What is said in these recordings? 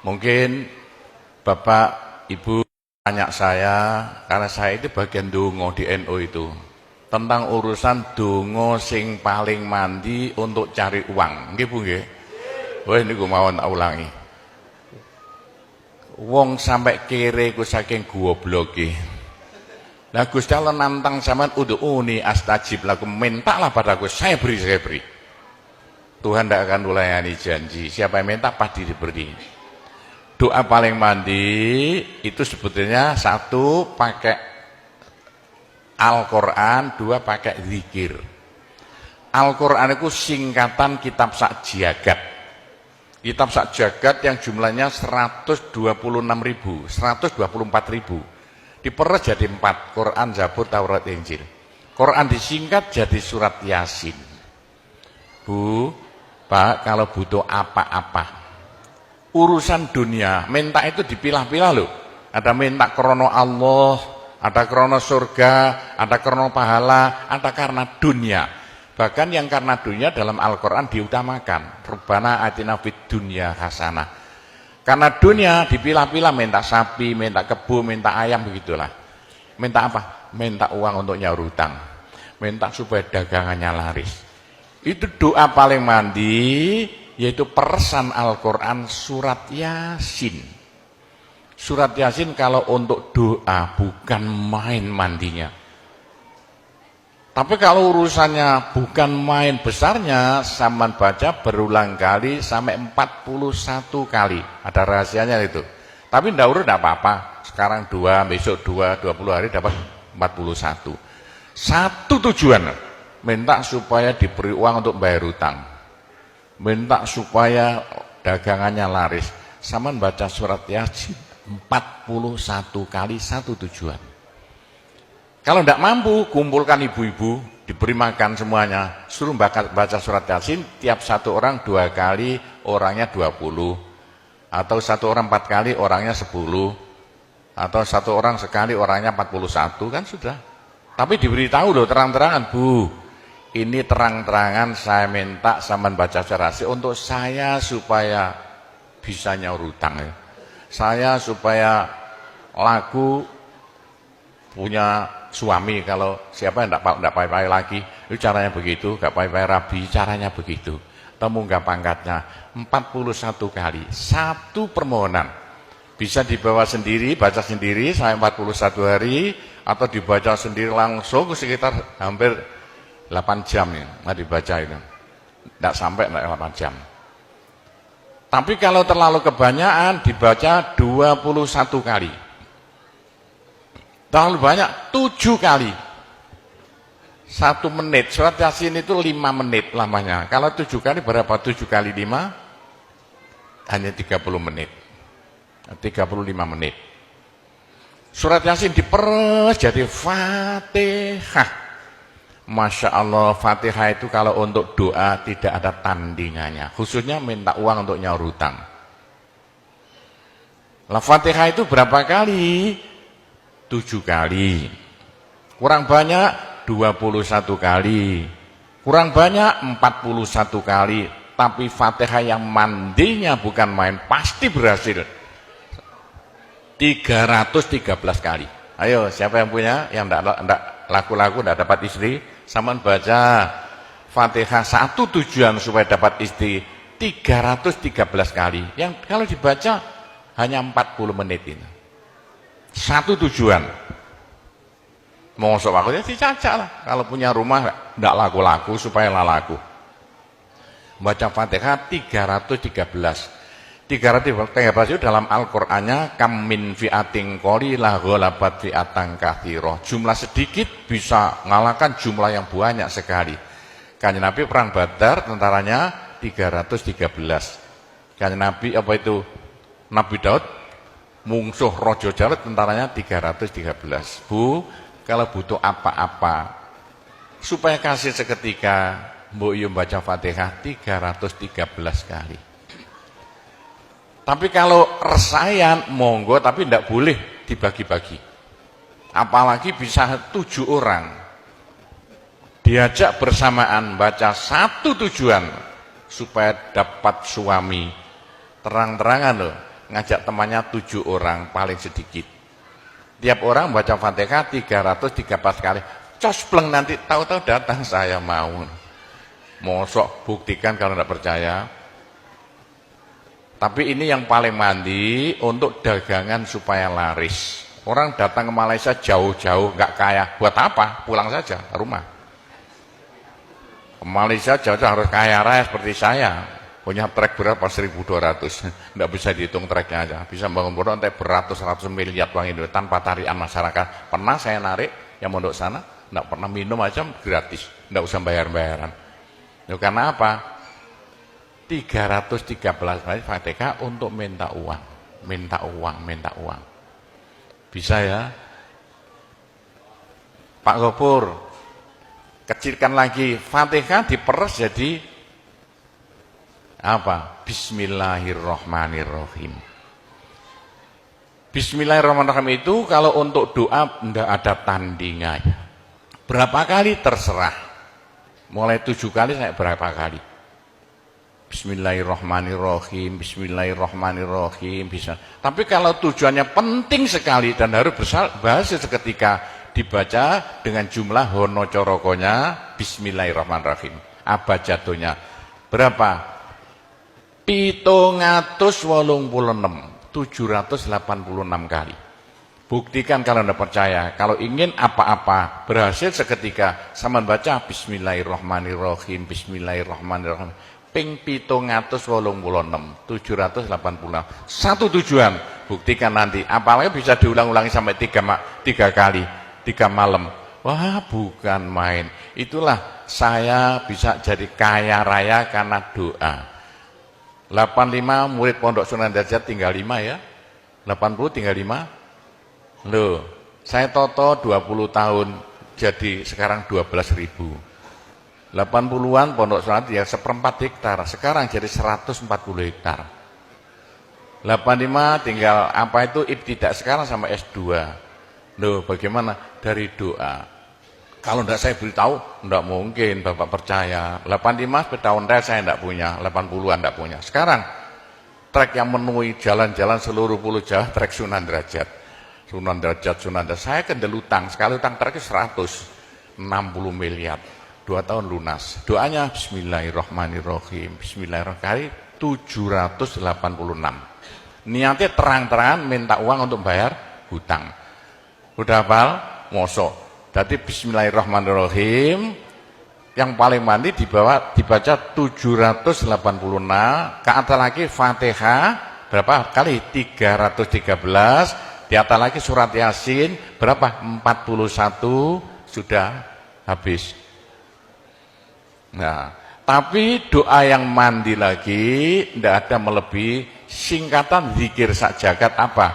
Mungkin Bapak, Ibu tanya saya, karena saya itu bagian dongo di NU itu, tentang urusan dongo sing paling mandi untuk cari uang. Nggih Bu nggih. Wah niku mawon tak ulangi. Wong sampai kere ku saking gobloke. Nah Gusti Allah nantang sampean ud'uni astajib lakum, mintalah padaku, saya beri, saya beri. Tuhan tidak akan melayani janji. Siapa yang minta pasti diberi. Doa paling mandi itu sebetulnya satu pakai Al-Quran, dua pakai zikir. Al-Quran itu singkatan kitab sak jagat. Kitab sak jagat yang jumlahnya 126.000, 124.000. Diperes jadi 4, Quran, Zabur, Taurat, Injil. Quran disingkat jadi surat Yasin. Bu, Pak, kalau butuh apa-apa urusan dunia, minta itu dipilah-pilah loh. Ada minta krono Allah, ada krono surga, ada krono pahala, ada karena dunia. Bahkan yang karena dunia dalam Al-Quran diutamakan. Rabbana atina fid dunya hasanah. Karena dunia dipilah-pilah, minta sapi, minta kebo, minta ayam, begitulah. Minta apa? Minta uang untuk nyaur hutang. Minta supaya dagangannya laris. Itu doa paling mandi, yaitu peresan Al-Quran surat Yasin. Surat Yasin kalau untuk doa bukan main mandinya. Tapi kalau urusannya bukan main besarnya, sampean baca berulang kali sampai 41 kali. Ada rahasianya itu. Tapi ndak urut ndak apa-apa. Sekarang 2, besok 2, 20 hari dapat 41. Satu tujuan, minta supaya diberi uang untuk bayar hutang. Minta supaya dagangannya laris. Sampean baca surat Yasin 41 kali, satu tujuan. Kalau tidak mampu, kumpulkan ibu-ibu, diberi makan semuanya, suruh baca surat Yasin, tiap satu orang 2 kali, orangnya 20, atau satu orang 4 kali, orangnya 10, atau satu orang sekali, orangnya 41, kan sudah. Tapi diberitahu loh terang-terangan, Bu, ini terang-terangan saya minta sampean baca surat Yasin untuk saya supaya bisa nyaur hutang ya. Saya supaya laku punya suami, kalau siapa yang tidak payah lagi, itu caranya begitu, gak payah rabi, caranya begitu. Temu gak pangkatnya, 41 kali, satu permohonan. Bisa dibawa sendiri, baca sendiri sampai 41 hari, atau dibaca sendiri langsung sekitar hampir 8 jam ya, nah dibaca itu. Tidak sampai 8 jam. Tapi kalau terlalu kebanyakan, dibaca 21 kali. Terlalu banyak 7 kali. 1 menit. Surat Yasin itu 5 menit lamanya. Kalau 7 kali berapa? 7 kali 5 hanya 30 menit. 35 menit. Surat Yasin diperes jadi Fatihah. Masya Allah, Fatihah itu kalau untuk doa tidak ada tandingannya. Khususnya minta uang untuk nyaur hutang. Lah Fatihah itu berapa kali? 7 kali. Kurang banyak 21 kali. Kurang banyak 41 kali. Tapi Fatihah yang mandinya bukan main, pasti berhasil 313 kali. Ayo, siapa yang punya, yang enggak laku-laku, enggak dapat istri, sampean baca Fatihah, satu tujuan supaya dapat istri 313 kali. Yang kalau dibaca hanya 40 menit ini. Satu tujuan. Mosok waktunya dicacak lah. Kalau punya rumah tidak laku-laku supaya laku. Baca Fatihah 313. 313 itu dalam Al-Qur'annya kam min fi'atin qalilah ghalabat fi'atan katsirah. Jumlah sedikit bisa mengalahkan jumlah yang banyak sekali. Kanjeng Nabi perang Badar tentaranya 313. Kanjeng Nabi apa itu? Nabi Daud mungsuh Raja Jalut tentaranya 313. Bu, kalau butuh apa-apa supaya kasih seketika, mbok yo baca Fatihah 313 kali. Tapi kalau resayan monggo, tapi tidak boleh dibagi-bagi. Apalagi bisa 7 orang diajak bersamaan baca satu tujuan supaya dapat suami. Terang-terangan loh. ngajak temannya 7 orang paling sedikit. Tiap orang baca Fatihah 334 kali. Cospleng nanti tahu-tahu datang saya mau. Mosok buktikan kalau tidak percaya. Tapi ini yang paling mandi untuk dagangan supaya laris. Orang datang ke Malaysia jauh-jauh nggak kaya, buat apa? Pulang saja ke rumah. Ke Malaysia jauh-jauh harus kaya raya seperti saya. Punya trek berapa? 1.200. Nggak bisa dihitung treknya aja. Bisa bangun pondok sampai beratus-ratus miliar uang Indonesia tanpa tarian masyarakat. Pernah saya narik yang mondok sana, nggak pernah minum aja gratis, nggak usah bayar-bayaran. Ya, karena apa? 313 kali Fatihah untuk minta uang, minta uang, minta uang. Bisa ya? Pak Gopur, kecilkan lagi, Fatihah diperes jadi apa? Bismillahirrahmanirrahim. Bismillahirrahmanirrahim itu kalau untuk doa tidak ada tandingannya. Berapa kali terserah. Mulai 7 kali saya berapa kali. Bismillahirrahmanirrahim, Bismillahirrahmanirrahim, bisa. Tapi kalau tujuannya penting sekali dan harus berhasil seketika dibaca dengan jumlah hono corokonya Bismillahirrahmanirrahim. Apa jatuhnya? Berapa? 786 kali. Buktikan kalau Anda percaya. Kalau ingin apa-apa berhasil seketika sama baca Bismillahirrahmanirrahim, Bismillahirrahmanirrahim. Ping 786. Satu tujuan, buktikan nanti. Apalagi bisa diulang-ulangi sampai 3 kali, 3 malam. Wah, bukan main. Itulah saya bisa jadi kaya raya karena doa. 85 murid Pondok Sunan Derajat tinggal 5 ya. 80 tinggal 5. Loh, saya toto 20 tahun jadi sekarang 12.000. 80-an Pondok Sunan ya 1/4 hektar, sekarang jadi 140 hektar. 85 tinggal apa itu ibtidak sekarang sama S2. Loh, bagaimana? Dari doa. Kalau tidak saya beritahu, tidak mungkin Bapak percaya. 85 sepeda ontel saya tidak punya, 80-an tidak punya. Sekarang trek yang memenuhi jalan-jalan seluruh Pulau Jawa trek Sunan Derajat. Sunan Derajat. Saya kendel utang, sekali utang treknya 160 miliar. 2 tahun lunas. Doanya Bismillahirrahmanirrahim. Bismillahirrahmanirrahim 786. Niatnya terang-terangan minta uang untuk bayar hutang. Udah hafal? Mosok. Jadi Bismillahirrahmanirrahim yang paling mandi dibaca 786. Ke atas lagi Fatihah berapa kali? 313. Di atas lagi surat Yasin berapa? 41. Sudah habis. Nah, tapi doa yang mandi lagi tidak ada melebihi singkatan zikir sak jagat apa?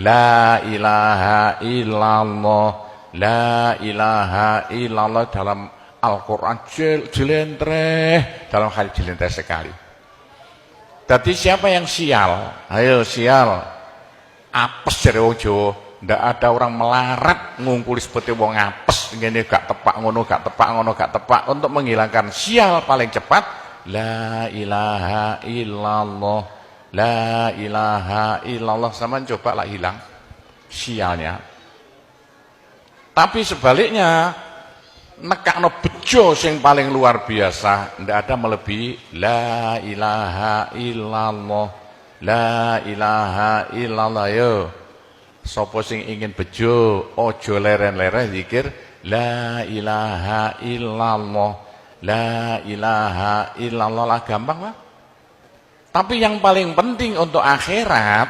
La ilaha illallah, la ilaha illallah dalam Al-Quran jelentreh, dalam hal jelentreh sekali. Jadi siapa yang sial? Ayo sial. Apes dari wong Jawa. Ndak ada orang melarat ngungkuli seperti wong apes ngene gak tepak ngono gak tepak ngono gak tepak untuk menghilangkan sial paling cepat la ilaha illallah, la ilaha illallah. Sama coba lah hilang sialnya. Tapi sebaliknya nekakno bejo sing paling luar biasa ndak ada melebihi la ilaha illallah, la ilaha illallah. Yo sapa sing ingin bejo ojo leren-leren zikir la ilaha illallah, la ilaha illallah lah, gampang Pak. Tapi yang paling penting untuk akhirat,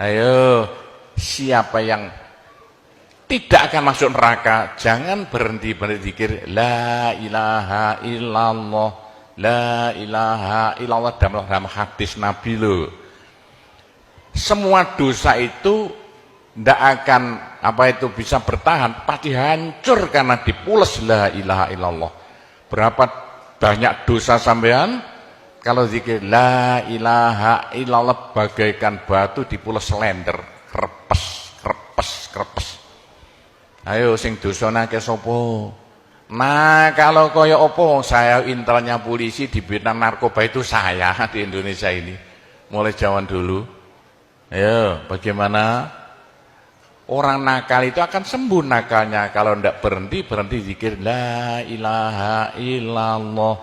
ayo siapa yang tidak akan masuk neraka jangan berhenti berzikir la ilaha illallah, la ilaha illallah dalam hadis Nabi loh. Semua dosa itu tidak akan bisa bertahan, pasti hancur karena dipules la ilaha illallah. Berapa banyak dosa sampean kalau zikir la ilaha illallah bagaikan batu dipules slender, krepes. Ayo sing dosane akeh sapa? Nah, kalau kaya apa saya intelnya polisi di bidang narkoba itu saya di Indonesia ini mulai zaman dulu. Ayo, bagaimana? Orang nakal itu akan sembuh nakalnya kalau tidak berhenti zikir la ilaha illallah,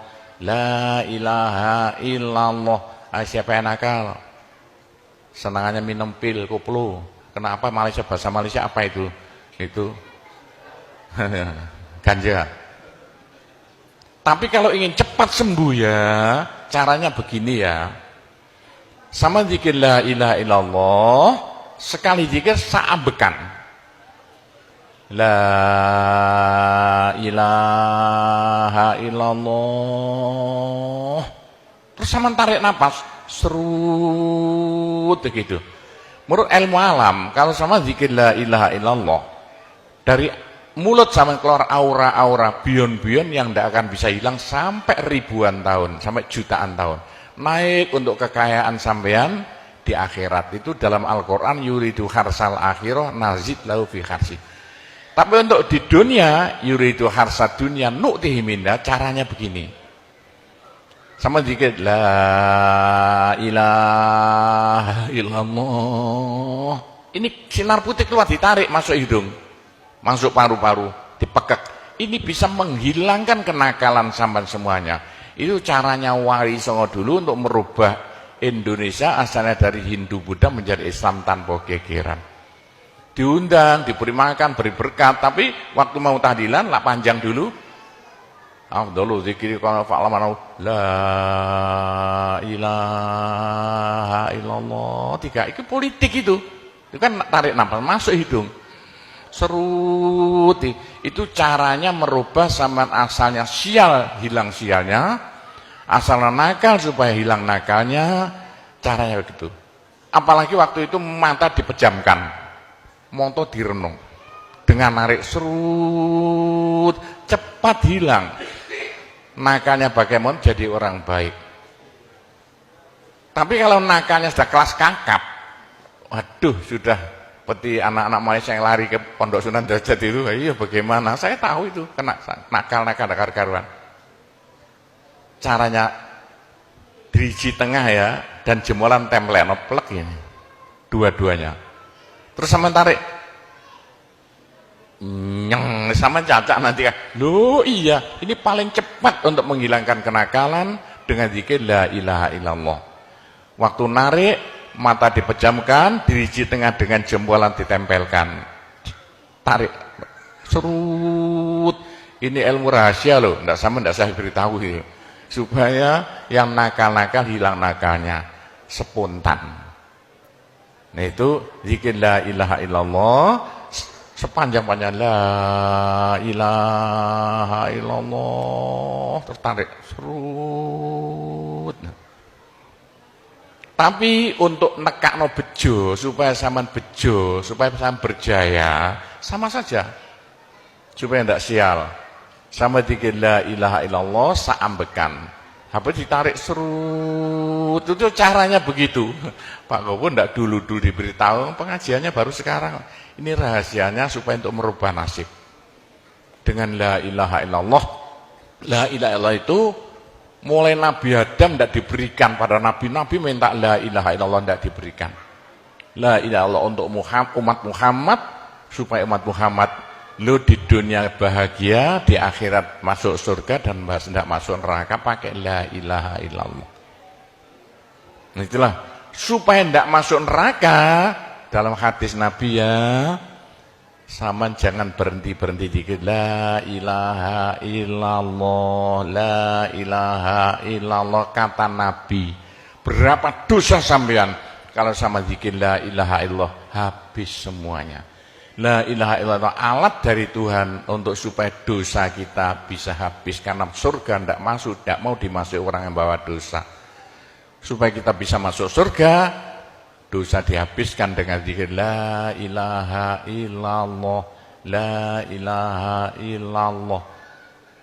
la ilaha illallah. Siapa yang nakal? Senangannya minum pil, koplo. Kenapa Malaysia, bahasa Malaysia apa itu? Itu ganja. Tapi kalau ingin cepat sembuh ya, caranya begini ya. Sama zikir la ilaha illallah, sekali zikir saambekan. La ilaha illallah. Terus sama tarik napas, serut begitu. Menurut ilmu alam, kalau sama zikir la ilaha illallah, dari mulut sama keluar aura-aura bion-bion yang tidak akan bisa hilang sampai ribuan tahun, sampai jutaan tahun. Naik untuk kekayaan sampean di akhirat. Itu dalam Al-Quran, yuridu harsal akhirah nazid lahu fi harsi. Tapi untuk di dunia, yuridu harsal dunia nu'tihi minna, caranya begini. Sama dikit, la ilaha illallah. Ini sinar putih keluar, ditarik masuk hidung, masuk paru-paru, dipekek. Ini bisa menghilangkan kenakalan sampai semuanya. Itu caranya Wali Songo dulu untuk merubah Indonesia asalnya dari Hindu Buddha menjadi Islam tanpa gegeran. Diundang, diberi makan, beri berkat, tapi waktu mau tahlilan lah panjang dulu. Afdhalu dzikri kana fa'lamu la ilaha illallah. Tiga itu politik itu. Itu kan tarik nafas masuk hidung. Serut. Itu caranya merubah zaman asalnya sial, hilang sialnya, asalnya nakal supaya hilang nakalnya, caranya begitu. Apalagi waktu itu mata dipejamkan, monto direnung, dengan narik serut, cepat hilang nakalnya. Bagaimana jadi orang baik. Tapi kalau nakalnya sudah kelas kakap, waduh, sudah seperti anak-anak Malaysia yang lari ke Pondok Sunan Derajat itu, iya bagaimana? Saya tahu itu, kena nakal-nakal karuan. Caranya diriji tengah ya, dan jemolan tempel plek ini, dua-duanya. Terus sama tarik, nyeng, sama cacak nanti kan. Loh iya, ini paling cepat untuk menghilangkan kenakalan dengan zikir la ilaha illallah. Waktu narik, mata dipejamkan, diriji tengah dengan jempolan ditempelkan. Tarik, serut. Ini ilmu rahasia loh, tidak saya beritahu itu. Supaya yang nakal-nakal hilang nakalnya spontan. Nah itu zikir la ilaha illallah, sepanjang-panjang la ilaha illallah, tertarik, serut. Tapi untuk nekakno bejo, supaya sampean bejo, supaya sampean berjaya, sama saja. Supaya tidak sial. Sama dikit la ilaha illallah, saambekan. Habis ditarik serut, itu caranya begitu. Pak Gowo tidak dulu diberitahu, pengajiannya baru sekarang. Ini rahasianya supaya untuk merubah nasib. Dengan la ilaha illallah, la ilaha illallah itu mulai Nabi Adam tidak diberikan pada nabi-nabi, minta la ilaha illallah tidak diberikan. La ilaha illallah untuk umat Muhammad, supaya umat Muhammad lu di dunia bahagia, di akhirat masuk surga, dan tidak masuk neraka pakai la ilaha illallah. Itulah supaya tidak masuk neraka. Dalam hadis Nabi ya, sama jangan berhenti dikit la ilaha illallah, la ilaha illallah, kata Nabi. Berapa dosa sampean kalau sama zikir la ilaha illallah, habis semuanya. La ilaha illallah alat dari Tuhan untuk supaya dosa kita bisa habis, karena surga tidak masuk, tidak mau dimasuki orang yang bawa dosa. Supaya kita bisa masuk surga, dosa dihabiskan dengan zikir la ilaha illallah, la ilaha illallah.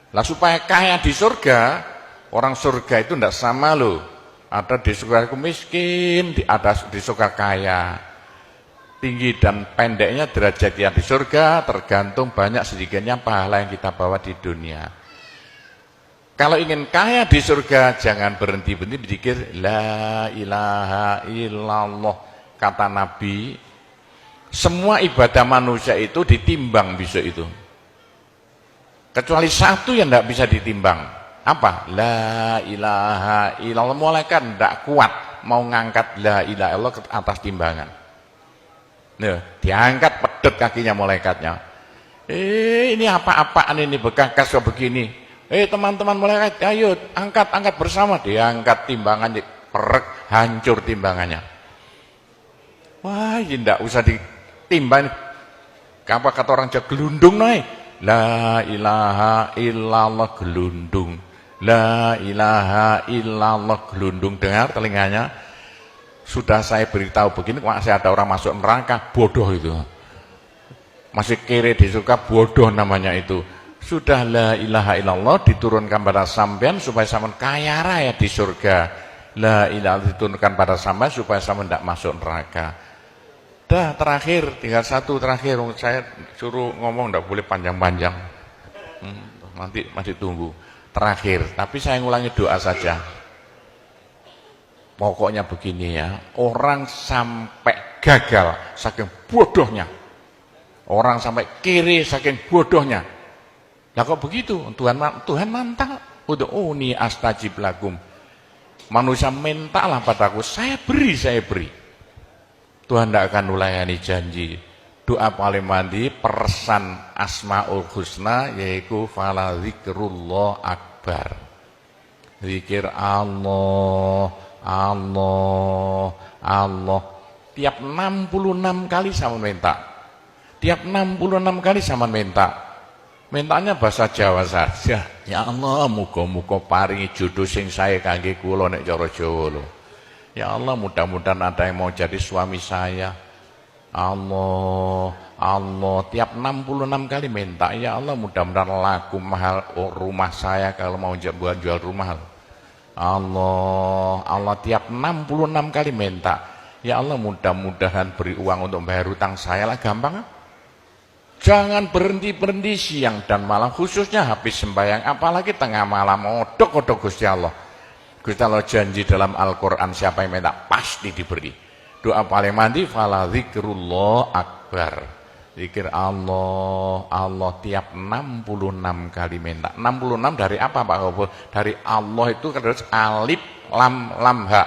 Lah supaya kaya di surga, orang surga itu tidak sama loh. Ada di surga miskin, ada di surga kaya. Tinggi dan pendeknya derajatnya di surga tergantung banyak sedikitnya pahala yang kita bawa di dunia. Kalau ingin kaya di surga, jangan berhenti berzikir la ilaha illallah. kata Nabi, semua ibadah manusia itu ditimbang besok itu. Kecuali satu yang tidak bisa ditimbang. Apa? La ilaha illallah. Malaikat tidak kuat mau ngangkat la ilaha illallah ke atas timbangan. Nah, diangkat pedet kakinya malaikatnya. Ini apa-apaan ini bekas begini. Teman-teman malaikat, ayo angkat bersama. Diangkat timbangannya, perek, hancur timbangannya. Wah, ini tidak usah ditimbang. Apa kata orang Jawa, gelundung naik. La ilaha illallah gelundung. La ilaha illallah gelundung. Dengar telinganya. Sudah saya beritahu begini, masih ada orang masuk neraka, bodoh itu. Masih kere di surga, bodoh namanya itu. Sudah la ilaha illallah diturunkan pada sampean supaya sampean kaya raya di surga. La ilaha diturunkan pada sampean supaya sampean tidak masuk neraka. Dah terakhir, tinggal satu terakhir. Saya suruh ngomong tidak boleh panjang-panjang. Nanti masih tunggu. Terakhir, tapi saya ngulangi doa saja. Pokoknya begini ya, orang sampai gagal saking bodohnya. Orang sampai kiri saking bodohnya. Lah kok begitu? Tuhan mantap. Ud'uni astajib lakum. Manusia mintalah padaku, saya beri. Tuhan tidak akan ulayani janji. Doa paling mandi persan Asmaul Husna yaitu fala zikrullah akbar. Zikir Allah. Tiap 66 kali sama minta. Tiap 66 kali sama minta. Mintanya bahasa Jawa saja. Ya Allah, muga-muga paringi jodoh sing sae kangge kula nek cara Jawa lho. Ya Allah, mudah-mudahan ada yang mau jadi suami saya. Allah, tiap 66 kali minta. Ya Allah, mudah-mudahan laku mahal rumah saya kalau mau jual rumah. Allah, tiap 66 kali minta. Ya Allah, mudah-mudahan beri uang untuk bayar hutang saya lah, gampang. Jangan berhenti siang dan malam, khususnya habis sembahyang, apalagi tengah malam, odok-odok Gusti Allah. Gusti Allah janji dalam Al-Quran, siapa yang minta pasti diberi. Doa paling mandi fala zikrullah akbar. Zikir Allah tiap 66 kali minta. 66 dari apa Pak Gobel? Dari Allah itu terus alif lam ha.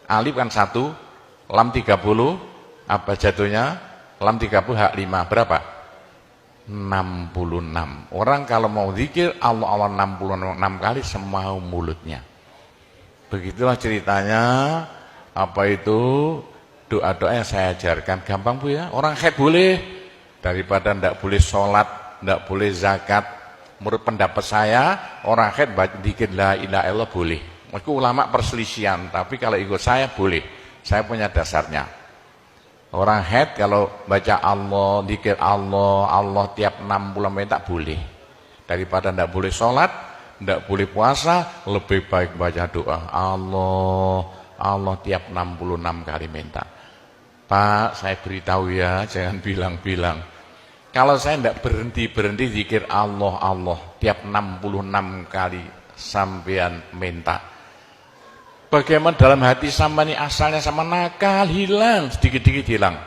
Alif kan 1, lam 30, apa jatuhnya? Lam 30 hak 5, berapa? 66. Orang kalau mau zikir Allah 66 kali semau mulutnya. Begitulah ceritanya. Apa itu doa-doa yang saya ajarkan. Gampang Bu ya. Orang haid boleh, daripada tidak boleh sholat, tidak boleh zakat. Menurut pendapat saya, orang haid zikir la ilaha illallah boleh. Itu ulama perselisihan, tapi kalau ikut saya boleh. Saya punya dasarnya. Orang haid kalau baca Allah, zikir Allah tiap 60 menit tak boleh. Daripada tidak boleh sholat, tidak boleh puasa, lebih baik baca doa Allah tiap 66 kali minta. Pak, saya beritahu ya, jangan bilang-bilang. Kalau saya tidak berhenti zikir Allah tiap 66 kali sampean minta. Bagaimana dalam hati sama ini asalnya sama nakal, hilang, sedikit-sedikit hilang.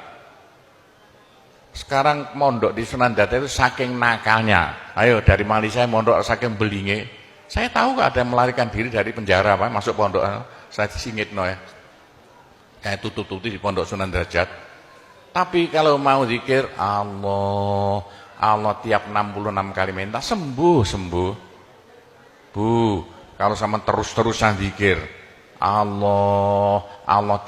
Sekarang mondok di Sunan Data itu saking nakalnya. Ayo dari Mali saya mondok saking belinge. Saya tahu gak ada yang melarikan diri dari penjara Pak, masuk pondok. Saya singit ya. Kayak tutup-tutup di pondok Sunan Derajat. Tapi kalau mau zikir Allah tiap 66 kali minta sembuh. Bu, kalau sama terus-terusan zikir Allah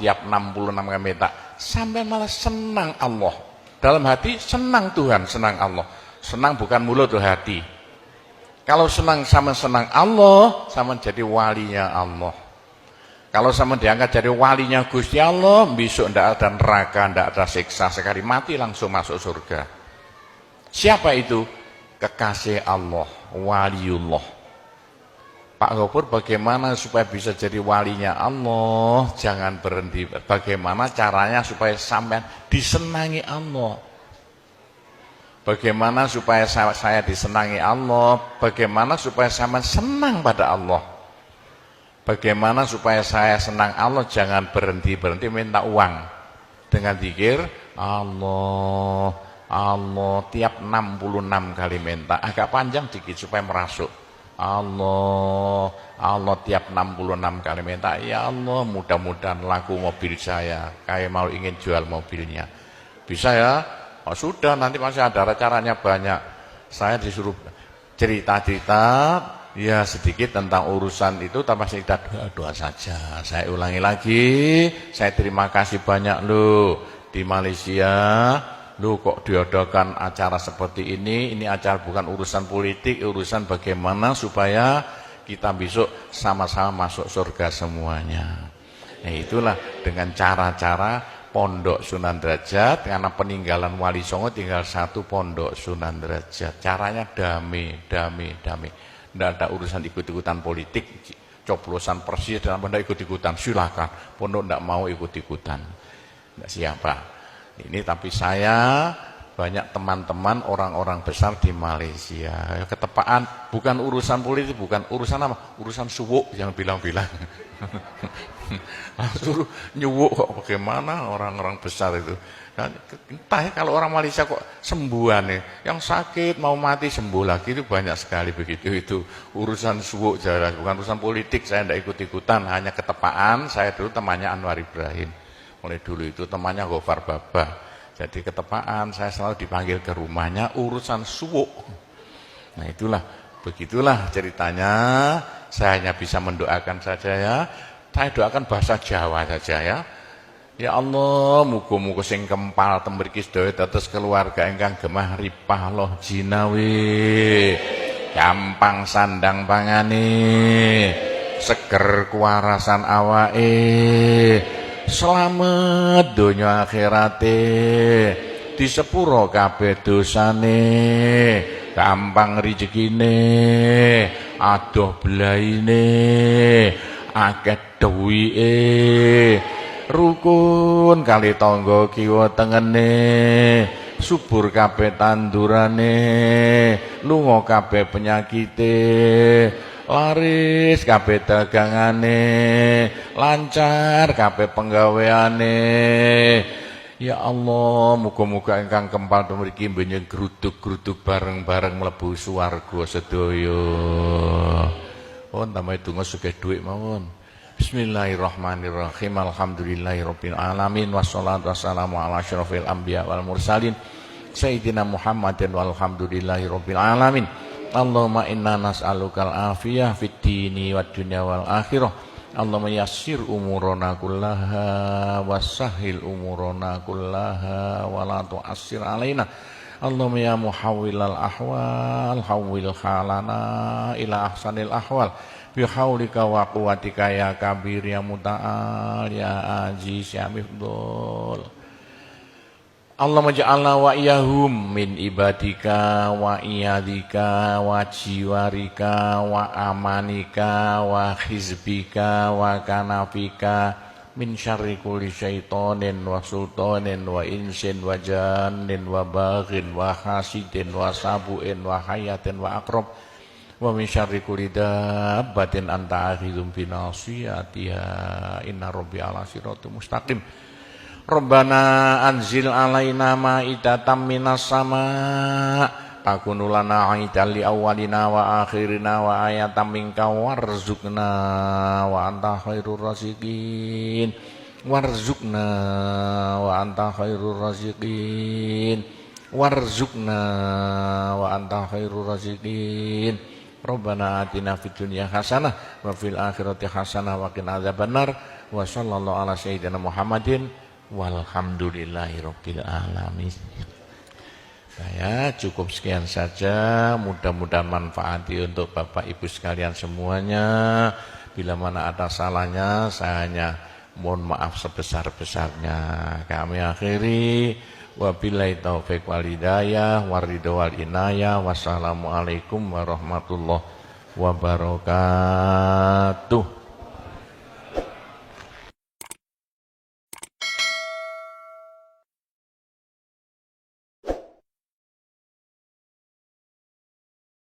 tiap 66 kali minta, sampai malah senang Allah. Dalam hati senang Tuhan, senang Allah. Senang bukan mulut tuh hati. Kalau senang sama senang Allah, sama jadi walinya Allah. Kalau sama diangkat jadi walinya Gusti Allah, besok ndak ada neraka, ndak ada siksa, sekali mati langsung masuk surga. Siapa itu? Kekasih Allah, waliullah. Pak Gopur, bagaimana supaya bisa jadi walinya Allah? Jangan berhenti. Bagaimana caranya supaya sampai disenangi Allah? Bagaimana supaya saya disenangi Allah? Bagaimana supaya sampai senang pada Allah? Bagaimana supaya saya senang Allah, jangan berhenti-berhenti minta uang. Dengan zikir Allah, Allah tiap 66 kali minta. Agak panjang dikit supaya merasuk. Allah, Allah tiap 66 kali minta. Ya Allah, mudah-mudahan laku mobil saya. Kayak mau ingin jual mobilnya. Bisa ya? Oh, sudah, nanti masih ada caranya banyak. Saya disuruh cerita-cerita ya sedikit tentang urusan itu, tanpa cerita doa-doa saja. Saya ulangi lagi, saya terima kasih banyak loh di Malaysia. Loh kok diadakan acara seperti ini acara bukan urusan politik, urusan bagaimana supaya kita besok sama-sama masuk surga semuanya. Nah itulah dengan cara-cara Pondok Sunan Derajat, karena peninggalan Wali Songo tinggal satu Pondok Sunan Derajat. Caranya damai. Tidak ada urusan ikut-ikutan politik, coblosan persis dan tidak ikut-ikutan, silakan. Pondok tidak mau ikut-ikutan, tidak siapa. Ini tapi saya banyak teman-teman orang-orang besar di Malaysia. Ketepaan bukan urusan politik, bukan urusan apa? Urusan suwuk yang bilang-bilang. Langsung nyuwuk kok bagaimana orang-orang besar itu. Nah, entah ya kalau orang Malaysia kok sembuhan nih, yang sakit mau mati sembuh lagi itu banyak sekali begitu. Itu urusan suwuk jelas, bukan urusan politik. Saya tidak ikut-ikutan, hanya ketepaan. Saya dulu temannya Anwar Ibrahim. Mulai dulu itu temannya Gofar Baba. Jadi ketepaan saya selalu dipanggil ke rumahnya urusan suwuk. Nah itulah, begitulah ceritanya. Saya hanya bisa mendoakan saja ya. Saya doakan bahasa Jawa saja ya. Ya Allah, muga-muga sing kempal tembriki sedaya dados keluarga ingkang gemah ripah loh jinawi. Gampang sandang pangane, seger kuwarasan awake. Selamat donya akhirate, di sepuro kabeh dosane, gampang rezekine, adoh belaine, akeh duwike, rukun kali tangga kiwa tengene, subur kabeh tandurane, lunga kabeh penyakite, laris kabeh dagangane, lancar kabeh penggaweane. Ya Allah, muga-muga ingkang kempal mriki mbenjing gruduk-gruduk bareng-bareng mlebu swarga sedaya. Pun tambahi donga sugih dhuwit mawon. Bismillahirrahmanirrahim. Alhamdulillahirabbil alamin wassalatu wassalamu ala asyrofil anbiya wal mursalin sayyidina Muhammadin walhamdulillahirabbil alamin. Allahumma inna nas'alukal afiyah fid dini wad dunya wal akhirah. Allahumma yassir umurana kullaha wassahhil umurana kullaha wa la tu'assir alaina. Allahumma ya muhawwilal ahwal hawwil halana ila ahsanil ahwal bi haulika wa quwwatika ya kabir ya muta'al ya aziz ya mifdul. Allahumma ja'alna wa iyahum min ibadika wa iyadika wa jiwarika wa amanika wa hizbika wa kanafika min syarri kulli syaitonin wa sultanin wa insin wa jannin wa baghin wa hasidin wa sabu'in wa hayatin wa akrab wa min syarri kulli dabbatin anta akhidhum binasiyatiha inna rabbi ala siratum mustaqim. Rabbana anzil alaina ma'idatan minas sama takunu lana aidan li awwalina wa akhirina wa ayatan minka warzuqna wa anta khairur raziqin warzuqna wa anta khairur raziqin warzuqna wa anta khairur raziqin. Rabbana atina fid dunya hasanah wa fil akhirati hasanah wa qina adzabannar wa sallallahu ala sayyidina Muhammadin walhamdulillahirabbil alamin. Saya cukup sekian saja, mudah-mudahan manfaati untuk Bapak Ibu sekalian semuanya. Bila mana ada salahnya, saya hanya mohon maaf sebesar-besarnya. Kami akhiri, wabillahi taufiq wal hidayah, waridho wal inayah, wassalamualaikum warahmatullahi wabarakatuh.